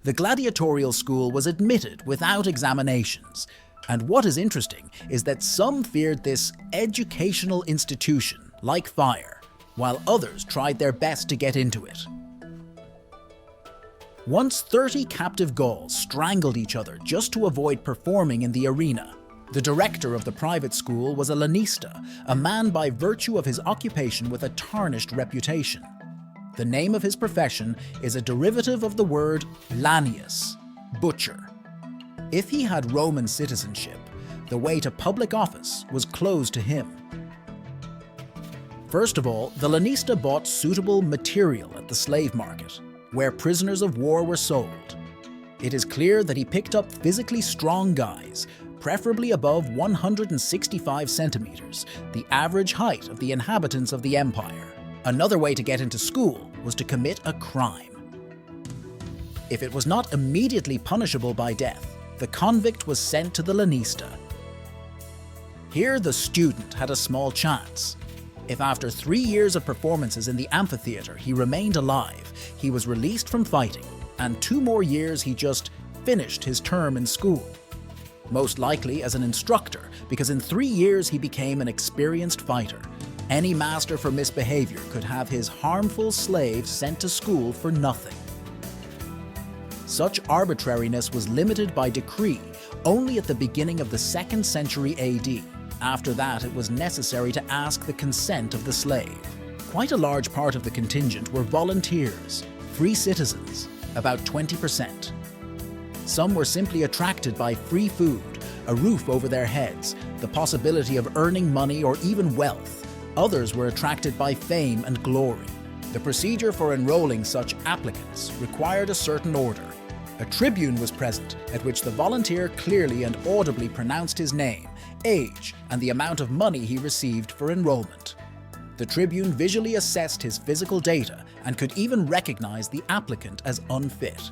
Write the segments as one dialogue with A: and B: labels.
A: The gladiatorial school was admitted without examinations, and what is interesting is that some feared this educational institution like fire, while others tried their best to get into it. Once 30 captive Gauls strangled each other just to avoid performing in the arena. The director of the private school was a lanista, a man by virtue of his occupation with a tarnished reputation. The name of his profession is a derivative of the word lanius, butcher. If he had Roman citizenship, the way to public office was closed to him. First of all, the lanista bought suitable material at the slave market, where prisoners of war were sold. It is clear that he picked up physically strong guys, preferably above 165 centimeters, the average height of the inhabitants of the empire. Another way to get into school was to commit a crime. If it was not immediately punishable by death, the convict was sent to the lanista. Here the student had a small chance. If after 3 years of performances in the amphitheater he remained alive, he was released from fighting, and 2 more years he just finished his term in school. Most likely as an instructor, because in 3 years he became an experienced fighter. Any master for misbehavior could have his harmful slave sent to school for nothing. Such arbitrariness was limited by decree only at the beginning of the 2nd century AD. After that, it was necessary to ask the consent of the slave. Quite a large part of the contingent were volunteers, free citizens, about 20%. Some were simply attracted by free food, a roof over their heads, the possibility of earning money or even wealth. Others were attracted by fame and glory. The procedure for enrolling such applicants required a certain order. A tribune was present, at which the volunteer clearly and audibly pronounced his name, age, and the amount of money he received for enrollment. The tribune visually assessed his physical data and could even recognize the applicant as unfit.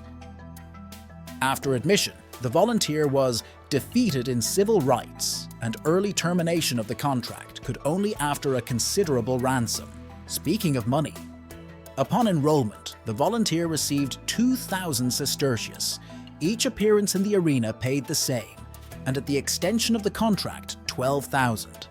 A: After admission, the volunteer was defeated in civil rights, and early termination of the contract could only after a considerable ransom. Speaking of money, upon enrollment, the volunteer received 2,000 sestertius. Each appearance in the arena paid the same, and at the extension of the contract, 12,000.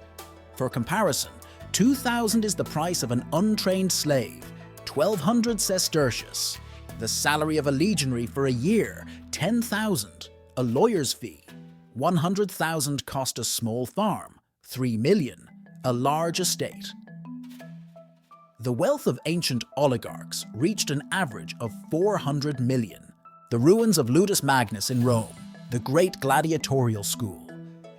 A: For comparison, 2,000 is the price of an untrained slave, 1,200 sestertius. The salary of a legionary for a year, 10,000. A lawyer's fee, 100,000 cost a small farm, 3 million, a large estate. The wealth of ancient oligarchs reached an average of 400 million. The ruins of Ludus Magnus in Rome, the great gladiatorial school.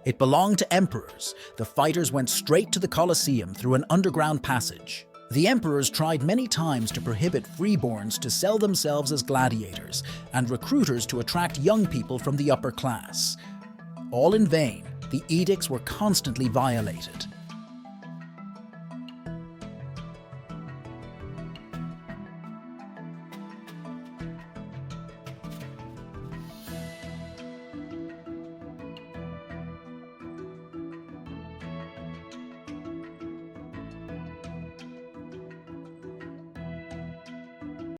A: It belonged to emperors. The fighters went straight to the Colosseum through an underground passage. The emperors tried many times to prohibit freeborns to sell themselves as gladiators and recruiters to attract young people from the upper class. All in vain, the edicts were constantly violated.